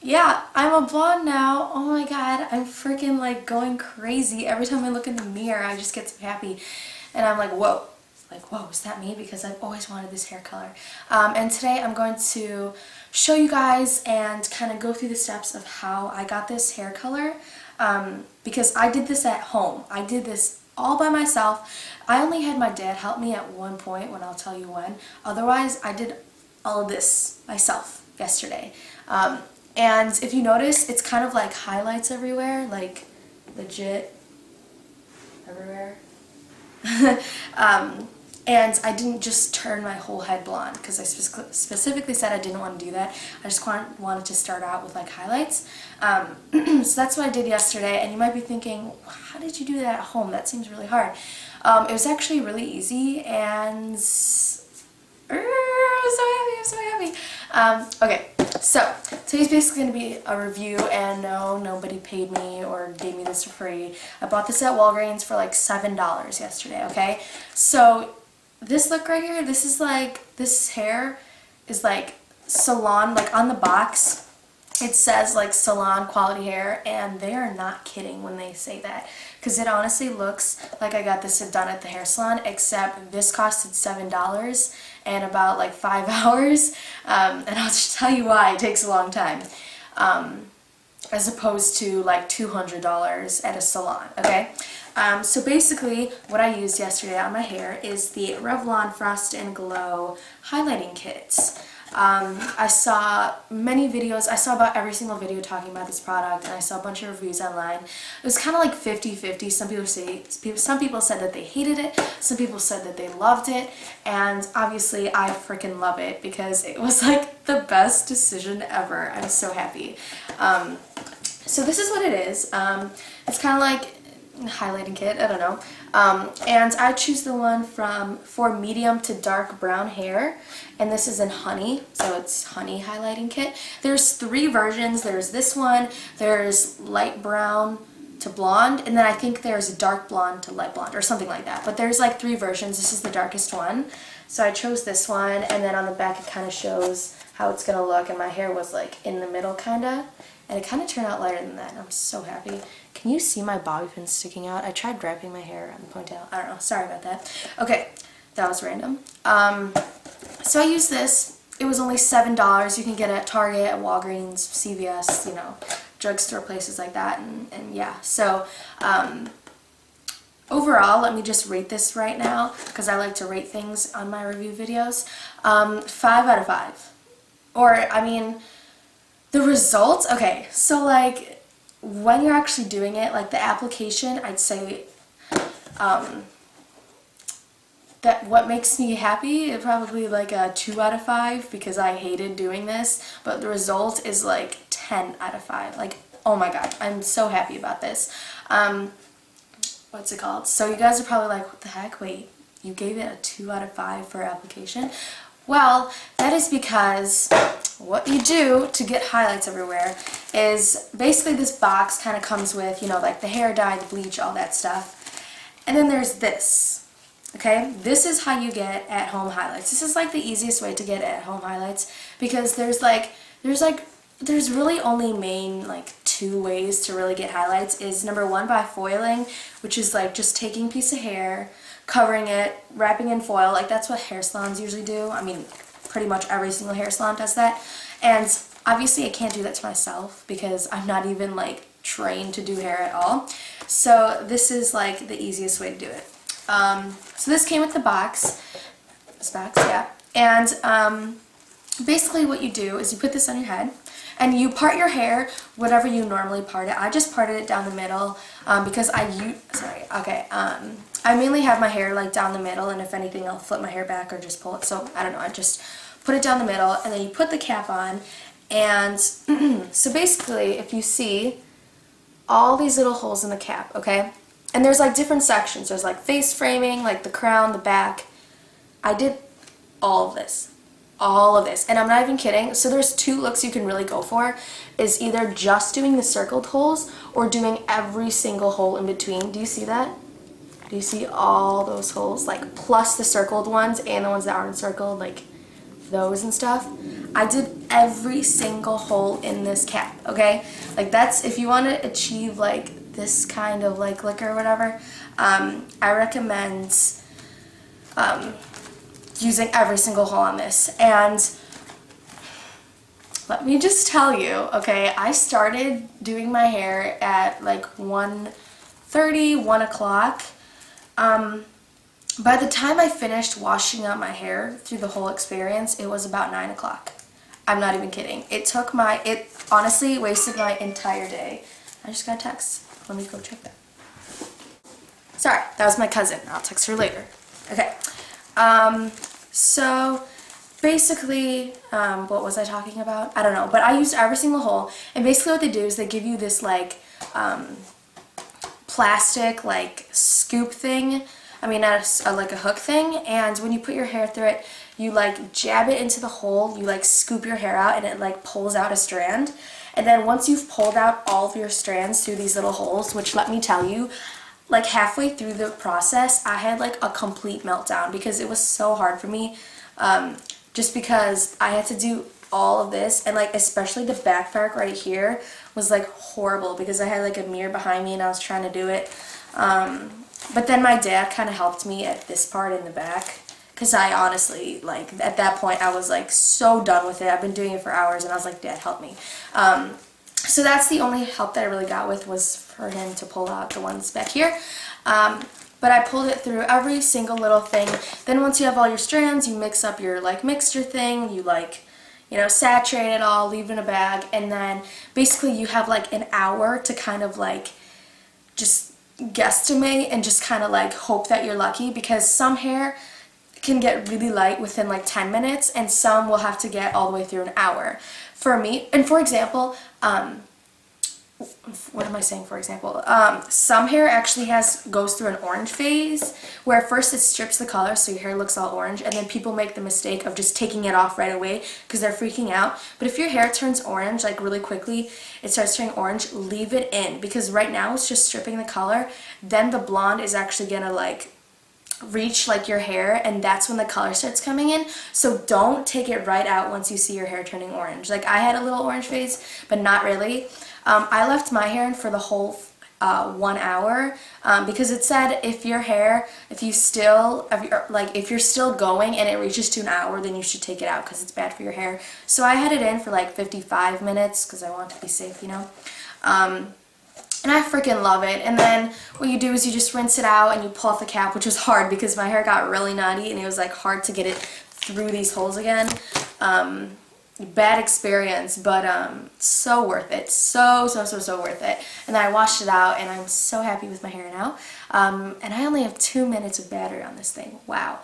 Yeah, I'm a blonde now. Oh my god, I'm freaking like going crazy. Every time I look in the mirror, I just get so happy. And I'm like, whoa. Like, whoa, is that me? Because I've always wanted this hair color. And today I'm going to show you guys and kind of go through the steps of how I got this hair color. Because I did this at home. I did this all by myself. I only had my dad help me at one point, when I'll tell you when. Otherwise, I did all of this myself yesterday. And if you notice, it's kind of like highlights everywhere, like legit everywhere. And I didn't just turn my whole head blonde because I specifically said I didn't want to do that. I just wanted to start out with like highlights. So that's what I did yesterday, and you might be thinking, how did you do that at home? That seems really hard. It was actually really easy, and I'm so happy. Okay, so today's basically going to be a review, and no, nobody paid me or gave me this for free. I bought this at Walgreens for like $7 yesterday, okay? So this look right here, this is like, this hair is like salon, like on the box it says like salon quality hair, and they are not kidding when they say that, because it honestly looks like I got this done at the hair salon, except this costed $7 and about like 5 hours, and I'll just tell you why it takes a long time, as opposed to like $200 at a salon, okay? So basically what I used yesterday on my hair is the Revlon Frost and Glow highlighting kits. I saw many videos, I saw about every single video talking about this product, and I saw a bunch of reviews online. It was kind of like 50-50. Some people said that they hated it, some people said that they loved it, and obviously I freaking love it because it was like the best decision ever. I'm so happy. So this is what it is. It's kind of like highlighting kit, I don't know, and I choose the one for medium to dark brown hair, and this is in honey, so it's honey highlighting kit. There's 3 versions. There's this one, there's light brown to blonde, and then I think there's dark blonde to light blonde or something like that, but there's like 3 versions. This is the darkest one, so I chose this one, and then on the back it kind of shows how it's gonna look, and my hair was like in the middle kinda, and it kind of turned out lighter than that, and I'm so happy. Can you see my bobby pin sticking out? I tried wrapping my hair on the ponytail. I don't know. Sorry about that. Okay, that was random. So I used this. It was only $7. You can get it at Target, at Walgreens, CVS, you know, drugstore places like that, and yeah. So overall, let me just rate this right now, because I like to rate things on my review videos. 5 out of 5. Or, I mean, the results, okay, so like, when you're actually doing it, like the application, I'd say that what makes me happy is probably like a 2 out of 5, because I hated doing this, but the result is like 10 out of 5. Like, oh my god, I'm so happy about this. What's it called? So you guys are probably like, what the heck? Wait, you gave it a 2 out of 5 for application? Well, that is because what you do to get highlights everywhere is basically this box kind of comes with, you know, like the hair dye, the bleach, all that stuff. And then there's this, okay? This is how you get at-home highlights. This is like the easiest way to get at-home highlights, because there's really only main like 2 ways to really get highlights. Is number 1, by foiling, which is like just taking a piece of hair, covering it, wrapping in foil, like that's what hair salons usually do. I mean, pretty much every single hair salon does that. And obviously I can't do that to myself because I'm not even like trained to do hair at all. So this is like the easiest way to do it. So this came with the box. This box, yeah. And basically what you do is you put this on your head, and you part your hair whatever you normally part it. I just parted it down the middle because I mainly have my hair like down the middle, and if anything I'll flip my hair back or just pull it. So I don't know, I just put it down the middle, and then you put the cap on, and so basically if you see all these little holes in the cap, okay, and there's like different sections. There's like face framing, like the crown, the back. I did all of this, and I'm not even kidding. So there's 2 looks you can really go for, is either just doing the circled holes or doing every single hole in between. Do you see that? Do you see all those holes, like plus the circled ones and the ones that aren't circled, like those and stuff, I did every single hole in this cap, okay? Like that's, if you want to achieve like this kind of like look or whatever, I recommend using every single hole on this. And let me just tell you, okay, I started doing my hair at like 1:30, 1 o'clock. By the time I finished washing out my hair through the whole experience, it was about 9 o'clock. I'm not even kidding. It honestly wasted my entire day. I just got a text. Let me go check that. Sorry, that was my cousin. I'll text her later. Okay. So basically, what was I talking about? I don't know, but I used every single hole, and basically what they do is they give you this like plastic like scoop thing. I mean, not like a hook thing, and when you put your hair through it, you like jab it into the hole, you like scoop your hair out, and it like pulls out a strand. And then once you've pulled out all of your strands through these little holes, which let me tell you, like halfway through the process, I had like a complete meltdown because it was so hard for me, just because I had to do all of this, and like especially the back part right here was like horrible because I had like a mirror behind me and I was trying to do it. But then my dad kind of helped me at this part in the back, because I honestly, like, at that point I was like so done with it. I've been doing it for hours and I was like, Dad, help me. So that's the only help that I really got with, was for him to pull out the ones back here. But I pulled it through every single little thing. Then once you have all your strands, you mix up your like mixture thing, you like, you know, saturate it all, leave it in a bag, and then basically you have like an hour to kind of like just guesstimate and just kind of like hope that you're lucky, because some hair can get really light within like 10 minutes and some will have to get all the way through an hour. For me, and for example, what am I saying, for example? Some hair actually goes through an orange phase, where at first it strips the color so your hair looks all orange, and then people make the mistake of just taking it off right away because they're freaking out. But if your hair turns orange like really quickly, it starts turning orange, leave it in, because right now it's just stripping the color. Then the blonde is actually gonna like reach like your hair, and that's when the color starts coming in. So don't take it right out once you see your hair turning orange. Like I had a little orange phase, but not really. I left my hair in for the whole 1 hour, because it said if you're still going and it reaches to an hour, then you should take it out because it's bad for your hair. So I had it in for like 55 minutes because I want to be safe, you know. And I freaking love it. And then what you do is you just rinse it out and you pull off the cap, which was hard because my hair got really knotty and it was like hard to get it through these holes again. Bad experience, but so worth it. So worth it. And then I washed it out and I'm so happy with my hair now. And I only have 2 minutes of battery on this thing. Wow.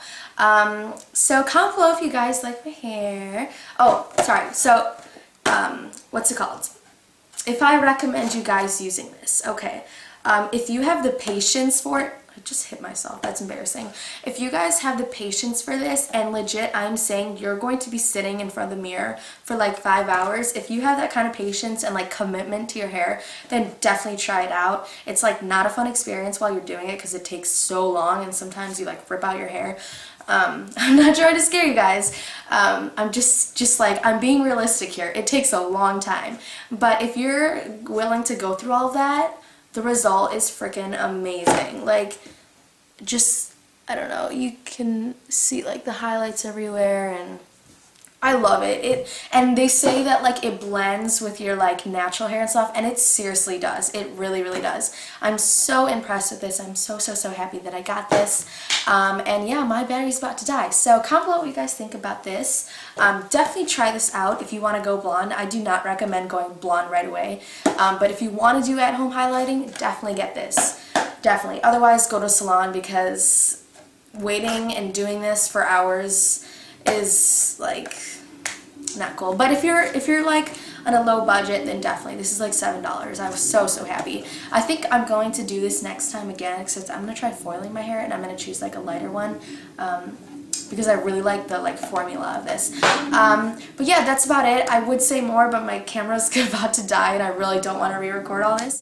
So comment below if you guys like my hair. Oh, sorry. So, what's it called? If I recommend you guys using this, okay. If you have the patience for it, I just hit myself, that's embarrassing. If you guys have the patience for this, and legit, I'm saying you're going to be sitting in front of the mirror for like 5 hours. If you have that kind of patience and like commitment to your hair, then definitely try it out. It's like not a fun experience while you're doing it because it takes so long and sometimes you like rip out your hair. I'm not trying to scare you guys. I'm just like, I'm being realistic here. It takes a long time. But if you're willing to go through all of that, the result is freaking amazing. Like, just, I don't know, you can see like the highlights everywhere, and I love it. And they say that like it blends with your like natural hair and stuff, and it seriously does. It really does. I'm so impressed with this. I'm so happy that I got this. And yeah, my battery's about to die. So comment below what you guys think about this. Definitely try this out if you want to go blonde. I do not recommend going blonde right away. But if you want to do at-home highlighting, definitely get this. Definitely. Otherwise, go to a salon, because waiting and doing this for hours is like not cool. But if you're like on a low budget, then definitely this is like $7. I was so happy. I think I'm going to do this next time again, except I'm gonna try foiling my hair, and I'm gonna choose like a lighter one, because I really like the like formula of this. But yeah, that's about it. I would say more, but my camera's about to die and I really don't want to re-record all this.